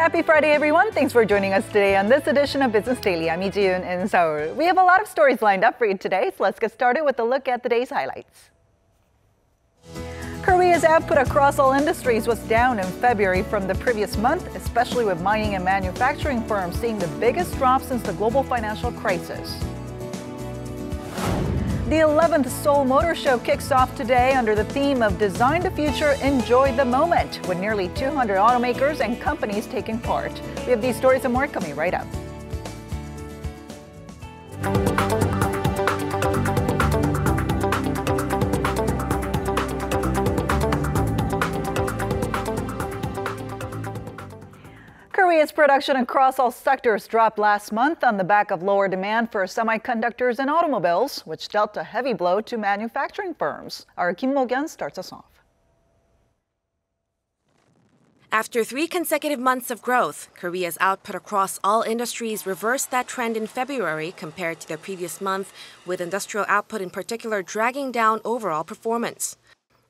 Happy Friday, everyone. Thanks for joining us today on this edition of Business Daily. I'm Lee Ji-yoon in Seoul. We have a lot of stories lined up for you today, so let's get started with a look at the day's highlights. Korea's output across all industries was down in February from the previous month, especially with mining and manufacturing firms seeing the biggest drop since the global financial crisis. The 11th Seoul Motor Show kicks off today under the theme of Design the Future, Enjoy the Moment, with nearly 200 automakers and companies taking part. We have these stories and more coming right up. Korea's production across all sectors dropped last month on the back of lower demand for semiconductors and automobiles, which dealt a heavy blow to manufacturing firms. Our Kim Mo-kyun starts us off. After 3 consecutive months of growth, Korea's output across all industries reversed that trend in February compared to the previous month, with industrial output in particular dragging down overall performance.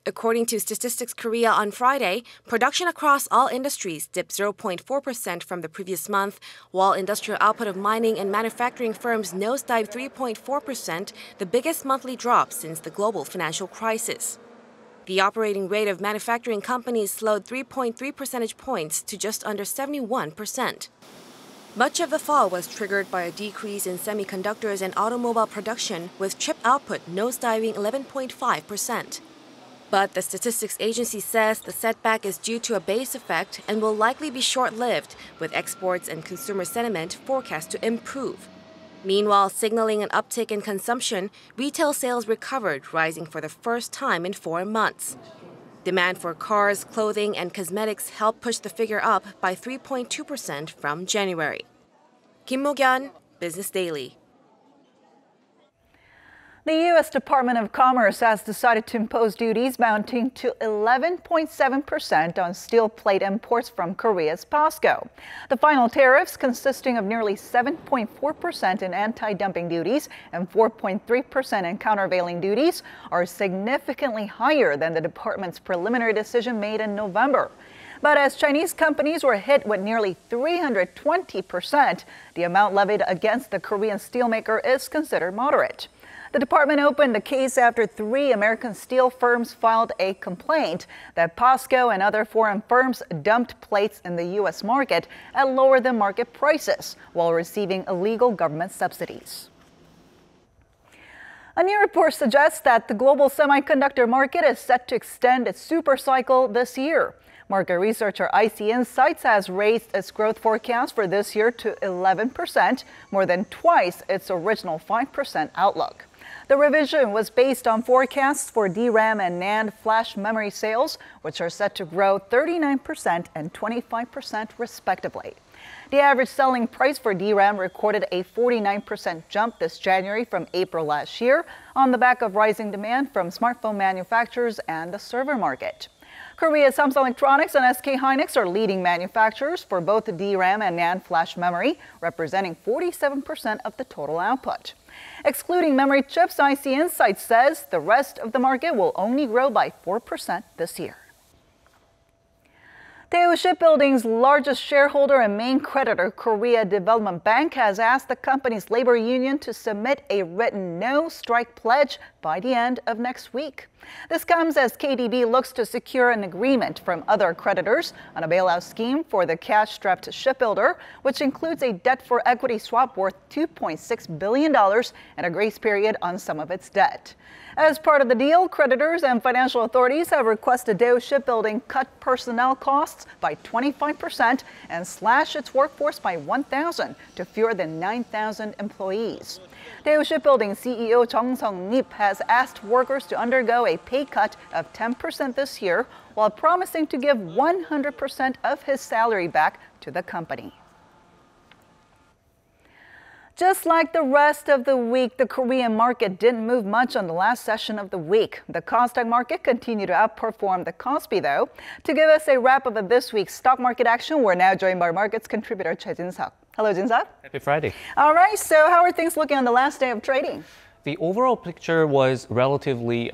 According to Statistics Korea on Friday, production across all industries dipped 0.4% from the previous month, while industrial output of mining and manufacturing firms nosedived 3.4%, the biggest monthly drop since the global financial crisis. The operating rate of manufacturing companies slowed 3.3 percentage points to just under 71%. Much of the fall was triggered by a decrease in semiconductors and automobile production, with chip output nosediving 11.5%. But the statistics agency says the setback is due to a base effect and will likely be short-lived, with exports and consumer sentiment forecast to improve. Meanwhile, signaling an uptick in consumption, retail sales recovered, rising for the first time in 4 months. Demand for cars, clothing, and cosmetics helped push the figure up by 3.2% from January. Kim Mo-kyun, Business Daily. The U.S. Department of Commerce has decided to impose duties amounting to 11.7% on steel plate imports from Korea's POSCO. The final tariffs, consisting of nearly 7.4% in anti-dumping duties and 4.3% in countervailing duties, are significantly higher than the department's preliminary decision made in November. But as Chinese companies were hit with nearly 320%, the amount levied against the Korean steelmaker is considered moderate. The department opened the case after 3 American steel firms filed a complaint that POSCO and other foreign firms dumped plates in the U.S. market at lower than market prices while receiving illegal government subsidies. A new report suggests that the global semiconductor market is set to extend its supercycle this year. Market researcher IC Insights has raised its growth forecast for this year to 11%, more than twice its original 5% outlook. The revision was based on forecasts for DRAM and NAND flash memory sales, which are set to grow 39% and 25% respectively. The average selling price for DRAM recorded a 49% jump this January from April last year on the back of rising demand from smartphone manufacturers and the server market. Korea's Samsung Electronics and SK Hynix are leading manufacturers for both DRAM and NAND flash memory, representing 47% of the total output. Excluding memory chips, IC Insights says the rest of the market will only grow by 4% this year. Daewoo Shipbuilding's largest shareholder and main creditor, Korea Development Bank, has asked the company's labor union to submit a written no-strike pledge by the end of next week. This comes as KDB looks to secure an agreement from other creditors on a bailout scheme for the cash-strapped shipbuilder, which includes a debt-for-equity swap worth $2.6 billion and a grace period on some of its debt. As part of the deal, creditors and financial authorities have requested Daewoo Shipbuilding cut personnel costs by 25% and slash its workforce by 1,000 to fewer than 9,000 employees. Daewoo Shipbuilding CEO 조성되다 has asked workers to undergo a pay cut of 10% this year, while promising to give 100% of his salary back to the company. Just like the rest of the week, the Korean market didn't move much on the last session of the week. The Kosdaq market continued to outperform the Kospi, though. To give us a wrap-up of this week's stock market action, we're now joined by our markets contributor, Choi Jin-seok. Hello, Jin-seok. Happy Friday. All right, so how are things looking on the last day of trading? The overall picture was relatively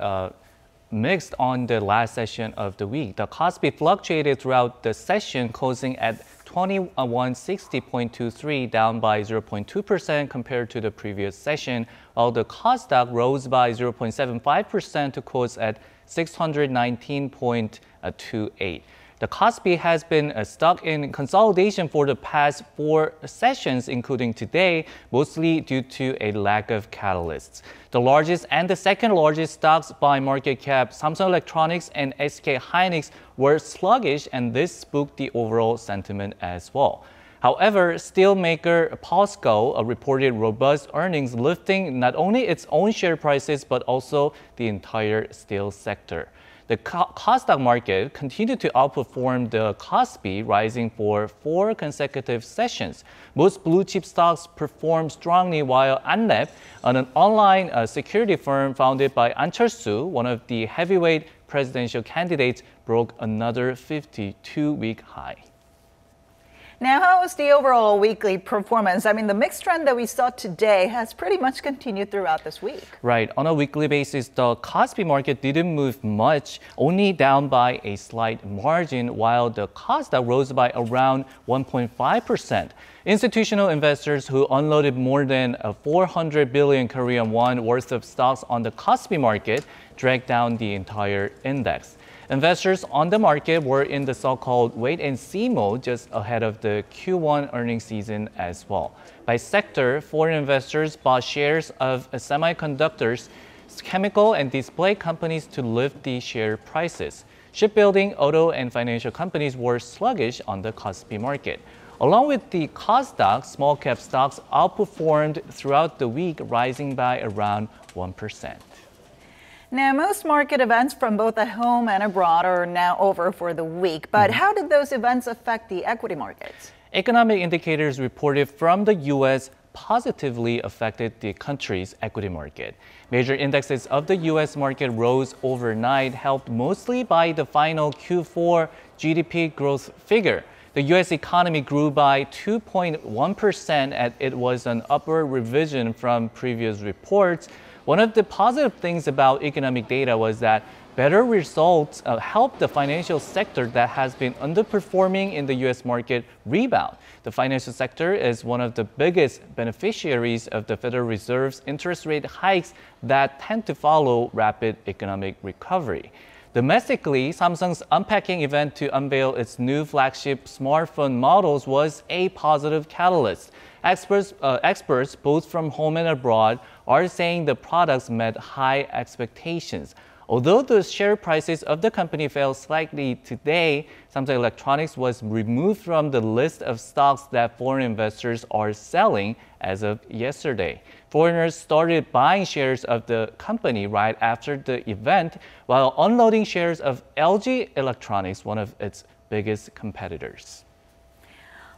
mixed on the last session of the week. The Kospi fluctuated throughout the session, closing at 2160.23, down by 0.2% compared to the previous session, while the Kosdaq rose by 0.75% to close at 619.28. The Kospi has been stuck in consolidation for the past 4 sessions, including today, mostly due to a lack of catalysts. The largest and the second largest stocks by market cap, Samsung Electronics and SK Hynix, were sluggish, and this spooked the overall sentiment as well. However, steelmaker POSCO reported robust earnings, lifting not only its own share prices but also the entire steel sector. The Kosdaq market continued to outperform the Kospi, rising for 4 consecutive sessions. Most blue-chip stocks performed strongly, while Anlep, an online security firm founded by An Cheol-soo, one of the heavyweight presidential candidates, broke another 52-week high. Now, how was the overall weekly performance? I mean, the mixed trend that we saw today has pretty much continued throughout this week. Right. On a weekly basis, the Kospi market didn't move much, only down by a slight margin, while the Kosdaq rose by around 1.5%. Institutional investors who unloaded more than 400 billion Korean won worth of stocks on the Kospi market dragged down the entire index. Investors on the market were in the so-called wait-and-see mode just ahead of the Q1 earnings season as well. By sector, foreign investors bought shares of semiconductors, chemical and display companies to lift the share prices. Shipbuilding, auto, and financial companies were sluggish on the Kospi market. Along with the Kosdaq, small-cap stocks outperformed throughout the week, rising by around 1%. Now, most market events from both at home and abroad are now over for the week. But how did those events affect the equity markets? Economic indicators reported from the U.S. positively affected the country's equity market. Major indexes of the U.S. market rose overnight, helped mostly by the final Q4 GDP growth figure. The U.S. economy grew by 2.1%, and it was an upward revision from previous reports. One of the positive things about economic data was that better results helped the financial sector that has been underperforming in the U.S. market rebound. The financial sector is one of the biggest beneficiaries of the Federal Reserve's interest rate hikes that tend to follow rapid economic recovery. Domestically, Samsung's unpacking event to unveil its new flagship smartphone models was a positive catalyst. Experts, both from home and abroad, are saying the products met high expectations. Although the share prices of the company fell slightly today, Samsung Electronics was removed from the list of stocks that foreign investors are selling as of yesterday. Foreigners started buying shares of the company right after the event, while unloading shares of LG Electronics, one of its biggest competitors.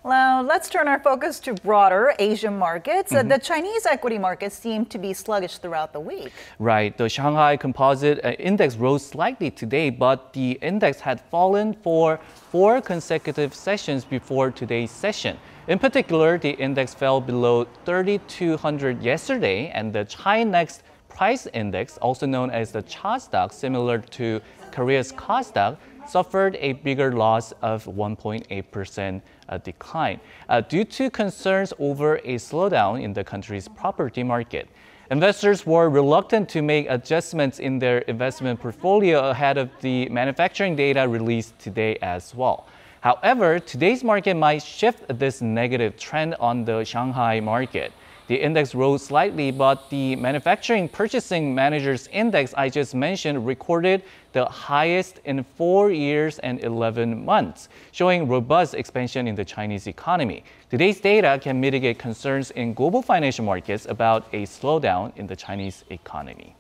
Now, let's turn our focus to broader Asian markets. The Chinese equity markets seem to be sluggish throughout the week. Right. The Shanghai Composite Index rose slightly today, but the index had fallen for 4 consecutive sessions before today's session. In particular, the index fell below 3,200 yesterday, and the Chi-Next Price Index, also known as the Kosdaq, similar to Korea's Kosdaq, suffered a bigger loss of 1.8% decline due to concerns over a slowdown in the country's property market. Investors were reluctant to make adjustments in their investment portfolio ahead of the manufacturing data released today as well. However, today's market might shift this negative trend on the Shanghai market. The index rose slightly, but the Manufacturing Purchasing Managers Index I just mentioned recorded the highest in 4 years and 11 months, showing robust expansion in the Chinese economy. Today's data can mitigate concerns in global financial markets about a slowdown in the Chinese economy.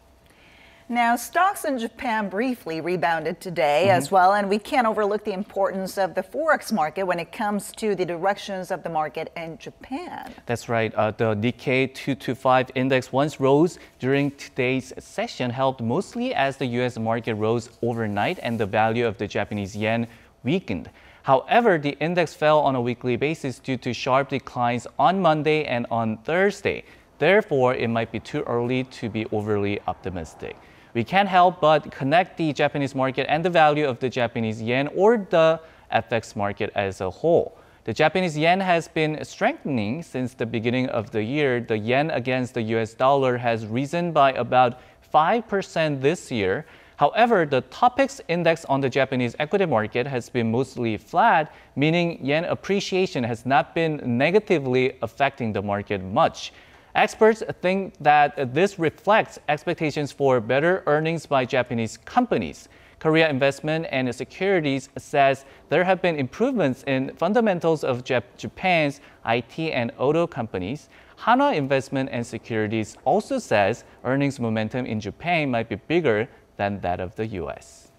Now, stocks in Japan briefly rebounded today as well, and we can't overlook the importance of the Forex market when it comes to the directions of the market in Japan. That's right. The Nikkei 225 index once rose during today's session, helped mostly as the U.S. market rose overnight and the value of the Japanese yen weakened. However, the index fell on a weekly basis due to sharp declines on Monday and on Thursday. Therefore, it might be too early to be overly optimistic. We can't help but connect the Japanese market and the value of the Japanese yen or the FX market as a whole. The Japanese yen has been strengthening since the beginning of the year. The yen against the US dollar has risen by about 5% this year. However, the TOPIX index on the Japanese equity market has been mostly flat, meaning yen appreciation has not been negatively affecting the market much. Experts think that this reflects expectations for better earnings by Japanese companies. Korea Investment and Securities says there have been improvements in fundamentals of Japan's IT and auto companies. Hanwha Investment and Securities also says earnings momentum in Japan might be bigger than that of the U.S.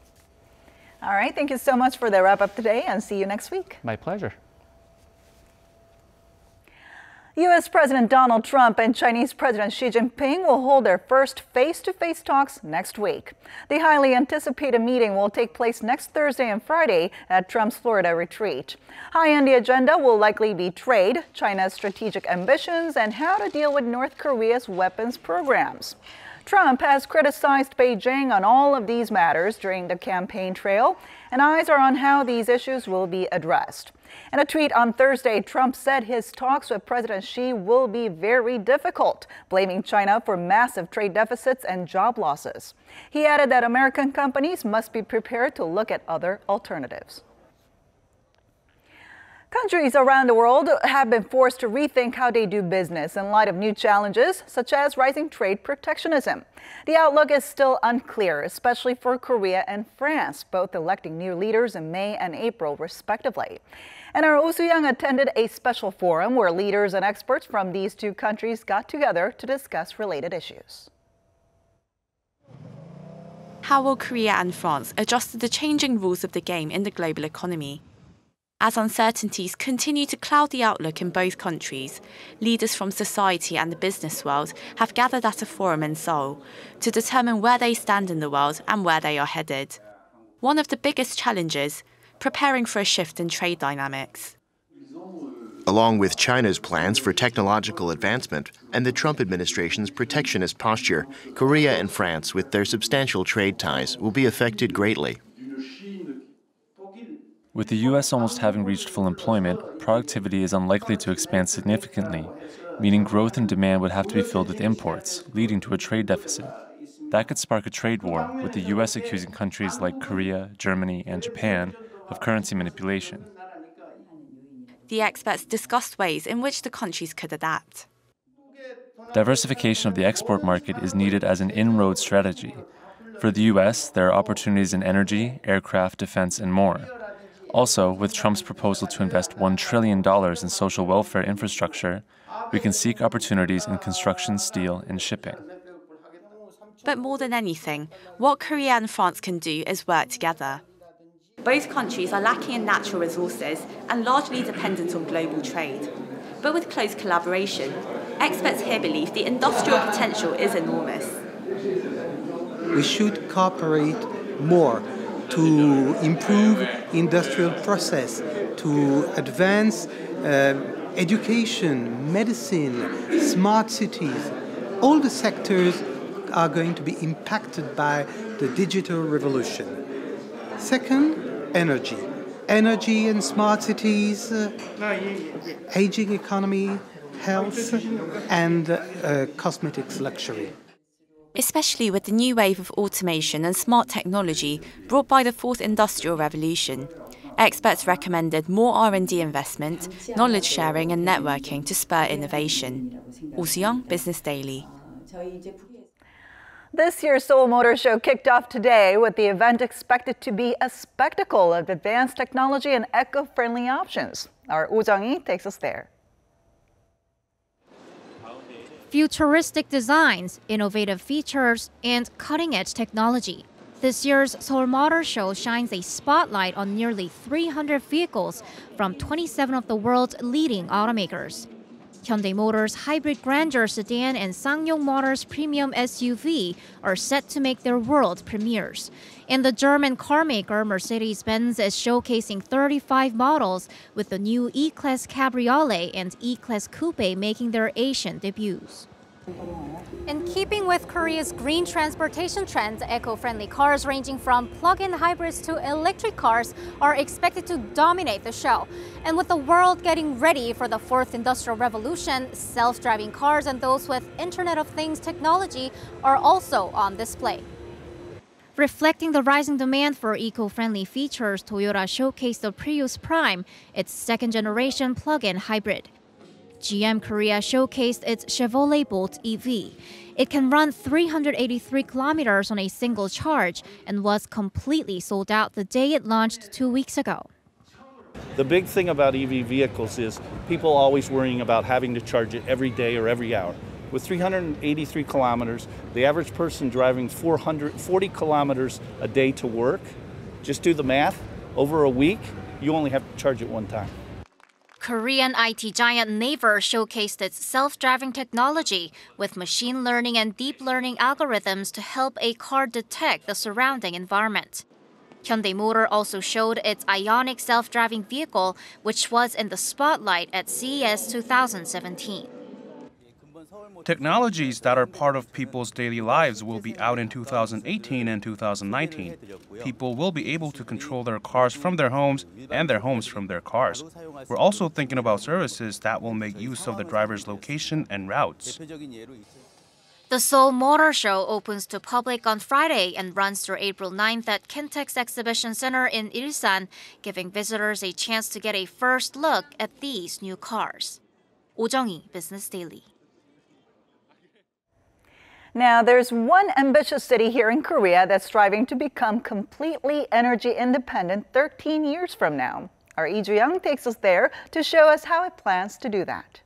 All right, thank you so much for the wrap-up today, and see you next week. My pleasure. U.S. President Donald Trump and Chinese President Xi Jinping will hold their first face-to-face talks next week. The highly anticipated meeting will take place next Thursday and Friday at Trump's Florida retreat. High on the agenda will likely be trade, China's strategic ambitions, and how to deal with North Korea's weapons programs. Trump has criticized Beijing on all of these matters during the campaign trail, and eyes are on how these issues will be addressed. In a tweet on Thursday, Trump said his talks with President Xi will be very difficult, blaming China for massive trade deficits and job losses. He added that American companies must be prepared to look at other alternatives. Countries around the world have been forced to rethink how they do business in light of new challenges, such as rising trade protectionism. The outlook is still unclear, especially for Korea and France, both electing new leaders in May and April, respectively. And our Oh Soo-young attended a special forum where leaders and experts from these two countries got together to discuss related issues. How will Korea and France adjust to the changing rules of the game in the global economy? As uncertainties continue to cloud the outlook in both countries, leaders from society and the business world have gathered at a forum in Seoul to determine where they stand in the world and where they are headed. One of the biggest challenges, preparing for a shift in trade dynamics. Along with China's plans for technological advancement and the Trump administration's protectionist posture, Korea and France, with their substantial trade ties, will be affected greatly. With the U.S. almost having reached full employment, productivity is unlikely to expand significantly, meaning growth and demand would have to be filled with imports, leading to a trade deficit. That could spark a trade war, with the U.S. accusing countries like Korea, Germany, and Japan of currency manipulation. The experts discussed ways in which the countries could adapt. Diversification of the export market is needed as an inroad strategy. For the U.S., there are opportunities in energy, aircraft, defense, and more. Also, with Trump's proposal to invest $1 trillion in social welfare infrastructure, we can seek opportunities in construction, steel, and shipping. But more than anything, what Korea and France can do is work together. Both countries are lacking in natural resources and largely dependent on global trade. But with close collaboration, experts here believe the industrial potential is enormous. We should cooperate more to improve industrial process, to advance education, medicine, smart cities. All the sectors are going to be impacted by the digital revolution. Second, energy. Energy and smart cities, aging economy, health, and cosmetics luxury. Especially with the new wave of automation and smart technology brought by the fourth industrial revolution. Experts recommended more R&D investment, knowledge sharing and networking to spur innovation. Oh Soo-young, Business Daily. This year's Seoul Motor Show kicked off today with the event expected to be a spectacle of advanced technology and eco-friendly options. Our Oh Jung-hee takes us there. Futuristic designs, innovative features, and cutting-edge technology. This year's Seoul Motor Show shines a spotlight on nearly 300 vehicles from 27 of the world's leading automakers. Hyundai Motors' hybrid grandeur sedan and Sangyong Motors' premium SUV are set to make their world premieres. And the German carmaker Mercedes-Benz is showcasing 35 models, with the new E-Class Cabriolet and E-Class Coupe making their Asian debuts. In keeping with Korea's green transportation trend, eco-friendly cars ranging from plug-in hybrids to electric cars are expected to dominate the show. And with the world getting ready for the fourth industrial revolution, self-driving cars and those with Internet of Things technology are also on display. Reflecting the rising demand for eco-friendly features, Toyota showcased the Prius Prime, its second-generation plug-in hybrid. GM Korea showcased its Chevrolet Bolt EV. It can run 383 kilometers on a single charge and was completely sold out the day it launched 2 weeks ago. The big thing about EV vehicles is people always worrying about having to charge it every day or every hour. With 383 kilometers, the average person driving 440 kilometers a day to work, just do the math, over a week, you only have to charge it one time. Korean IT giant Naver showcased its self-driving technology with machine learning and deep learning algorithms to help a car detect the surrounding environment. Hyundai Motor also showed its Ioniq self-driving vehicle, which was in the spotlight at CES 2017. Technologies that are part of people's daily lives will be out in 2018 and 2019. People will be able to control their cars from their homes and their homes from their cars. We're also thinking about services that will make use of the driver's location and routes. The Seoul Motor Show opens to public on Friday and runs through April 9th at Kintex Exhibition Center in Ilsan, giving visitors a chance to get a first look at these new cars. 오정희, Business Daily. Now, there's one ambitious city here in Korea that's striving to become completely energy independent 13 years from now. Our Lee Ju-young takes us there to show us how it plans to do that.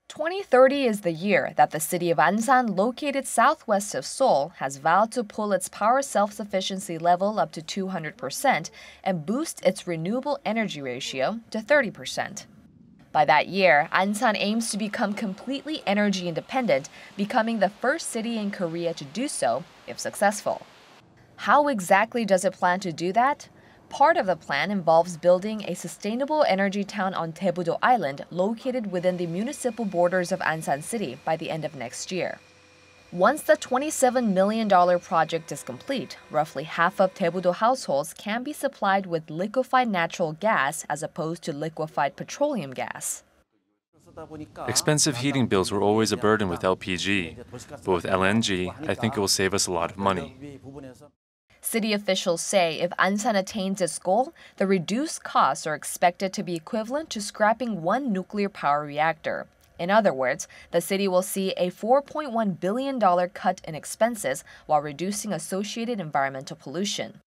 2030 is the year that the city of Ansan, located southwest of Seoul, has vowed to pull its power self-sufficiency level up to 200% and boost its renewable energy ratio to 30%. By that year, Ansan aims to become completely energy independent, becoming the first city in Korea to do so, if successful. How exactly does it plan to do that? Part of the plan involves building a sustainable energy town on Daebudo Island, located within the municipal borders of Ansan City by the end of next year. Once the $27 million project is complete, roughly half of Daebudo households can be supplied with liquefied natural gas as opposed to liquefied petroleum gas. Expensive heating bills were always a burden with LPG, but with LNG, I think it will save us a lot of money. City officials say if Ansan attains its goal, the reduced costs are expected to be equivalent to scrapping one nuclear power reactor. In other words, the city will see a $4.1 billion cut in expenses while reducing associated environmental pollution.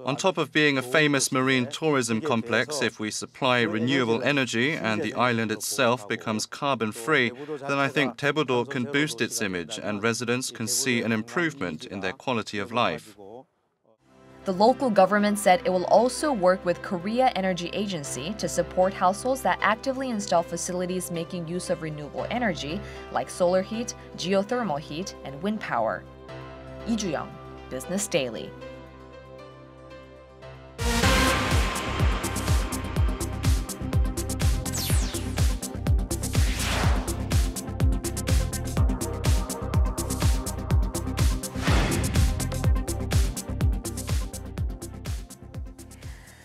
On top of being a famous marine tourism complex, if we supply renewable energy and the island itself becomes carbon-free, then I think Daebudo can boost its image and residents can see an improvement in their quality of life. The local government said it will also work with Korea Energy Agency to support households that actively install facilities making use of renewable energy, like solar heat, geothermal heat, and wind power. Lee Ju-young, Business Daily.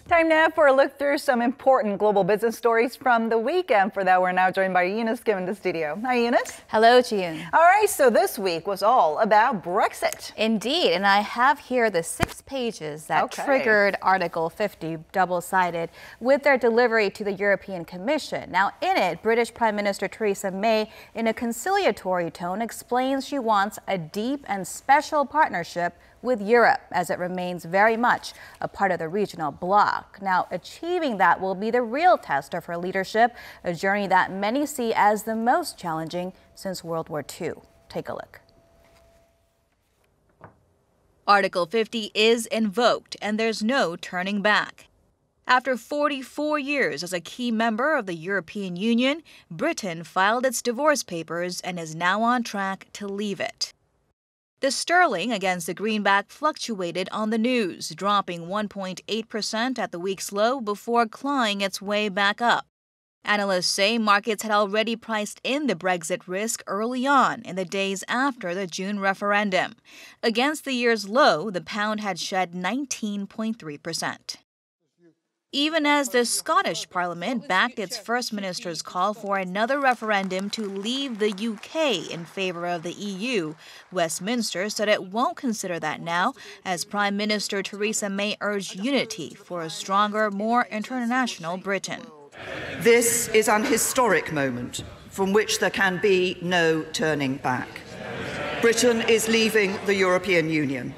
Time now for a look through some important global business stories from the weekend. For that, we're now joined by Eunice Kim in the studio. Hi, Eunice. Hello, Ji-yoon. All right, so this week was all about Brexit. Indeed, and I have here the 6 pages that triggered Article 50, double-sided, with their delivery to the European Commission. Now, in it, British Prime Minister Theresa May, in a conciliatory tone, explains she wants a deep and special partnership with Europe, as it remains very much a part of the regional bloc. Now, achieving that will be the real test of her leadership, a journey that many see as the most challenging since World War II. Take a look. Article 50 is invoked, and there's no turning back. After 44 years as a key member of the European Union, Britain filed its divorce papers and is now on track to leave it. The sterling against the greenback fluctuated on the news, dropping 1.8% at the week's low before clawing its way back up. Analysts say markets had already priced in the Brexit risk early on in the days after the June referendum. Against the year's low, the pound had shed 19.3%. Even as the Scottish Parliament backed its First Minister's call for another referendum to leave the UK in favor of the EU, Westminster said it won't consider that now, as Prime Minister Theresa May urged unity for a stronger, more international Britain. This is an historic moment from which there can be no turning back. Britain is leaving the European Union.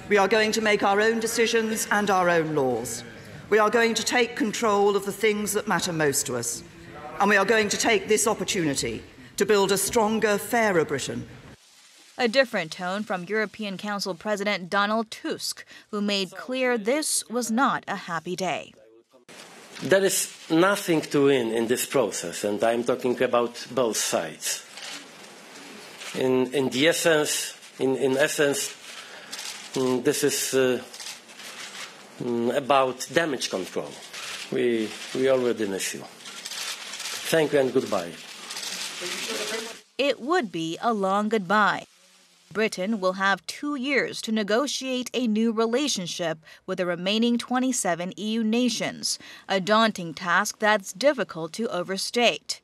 We are going to make our own decisions and our own laws. We are going to take control of the things that matter most to us. And we are going to take this opportunity to build a stronger, fairer Britain. A different tone from European Council President Donald Tusk, who made clear this was not a happy day. There is nothing to win in this process, and I'm talking about both sides. In essence, this is about damage control. We already an issue. Thank you and goodbye. It would be a long goodbye. Britain will have 2 years to negotiate a new relationship with the remaining 27 EU nations, a daunting task that's difficult to overstate.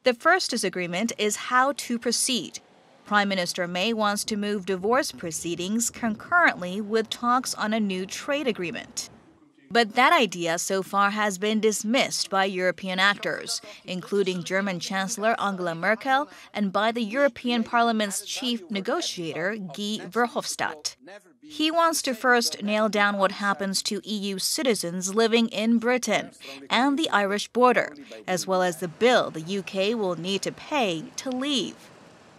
The first disagreement is how to proceed. Prime Minister May wants to move divorce proceedings concurrently with talks on a new trade agreement. But that idea so far has been dismissed by European actors, including German Chancellor Angela Merkel and by the European Parliament's chief negotiator, Guy Verhofstadt. He wants to first nail down what happens to EU citizens living in Britain and the Irish border, as well as the bill the UK will need to pay to leave.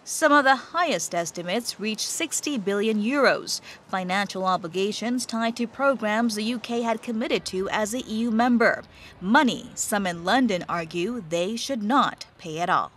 Some of the highest estimates reach 60 billion euros, financial obligations tied to programs the UK had committed to as a EU member. Money some in London argue they should not pay at all.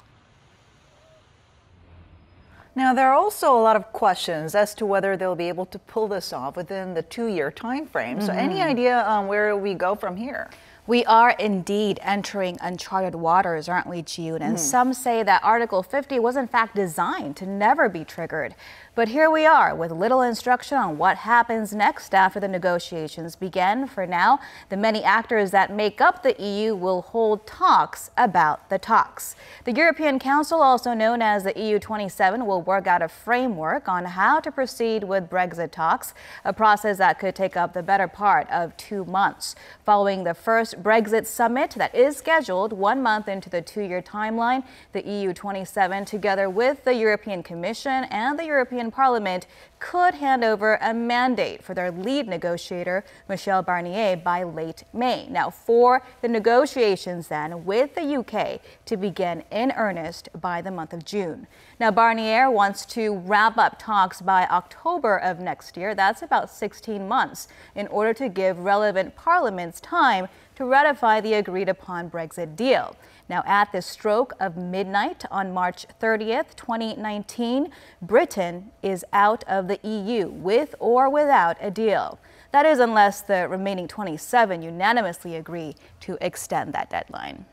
Now, there are also a lot of questions as to whether they'll be able to pull this off within the 2-year time frame. So any idea on where we go from here? We are indeed entering uncharted waters, aren't we, June? And some say that Article 50 was in fact designed to never be triggered. But here we are with little instruction on what happens next after the negotiations begin. For now, the many actors that make up the EU will hold talks about the talks. The European Council, also known as the EU27, will work out a framework on how to proceed with Brexit talks, a process that could take up the better part of 2 months. Following the first Brexit summit that is scheduled 1 month into the 2-year timeline, the EU27, together with the European Commission and the European Parliament, could hand over a mandate for their lead negotiator, Michel Barnier, by late May. Now, for the negotiations then with the UK to begin in earnest by the month of June. Now, Barnier wants to wrap up talks by October of next year. That's about 16 months in order to give relevant parliaments time to ratify the agreed-upon Brexit deal. Now, at the stroke of midnight on March 30th, 2019, Britain is out of the EU with or without a deal. That is, unless the remaining 27 unanimously agree to extend that deadline.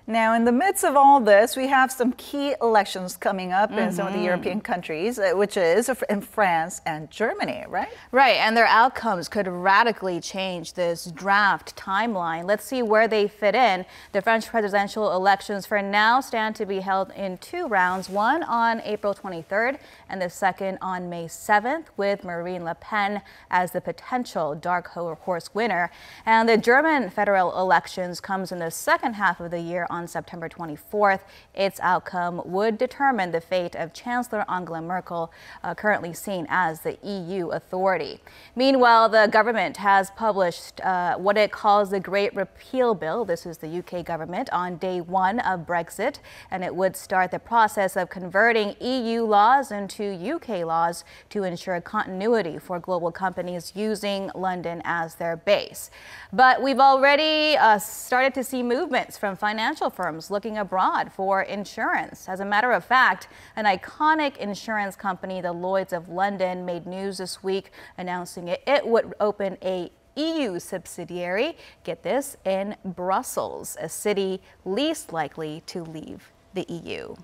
Now, in the midst of all this, we have some key elections coming up in some of the European countries, which is in France and Germany, right? Right, and their outcomes could radically change this draft timeline. Let's see where they fit in. The French presidential elections for now stand to be held in 2 rounds, one on April 23rd and the second on May 7th, with Marine Le Pen as the potential dark horse winner. And the German federal elections comes in the second half of the year on September 24th. Its outcome would determine the fate of Chancellor Angela Merkel, currently seen as the EU authority. Meanwhile, the government has published what it calls the Great Repeal Bill. This is the UK government on day 1 of Brexit, and it would start the process of converting EU laws into UK laws to ensure continuity for global companies using London as their base. But we've already started to see movements from financial firms looking abroad for insurance. As a matter of fact, an iconic insurance company, the Lloyd's of London, made news this week announcing it would open a EU subsidiary, get this, in Brussels, a city least likely to leave the EU.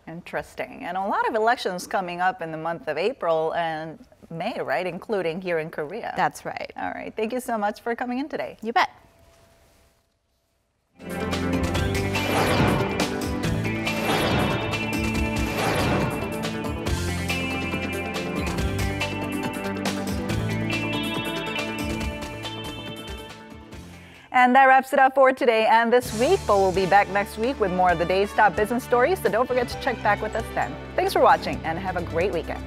Interesting. And a lot of elections coming up in the month of April and May, right? Including here in Korea. That's right. All right. Thank you so much for coming in today. You bet. And that wraps it up for today and this week, but we'll be back next week with more of the day's top business stories, so don't forget to check back with us then. Thanks for watching and have a great weekend.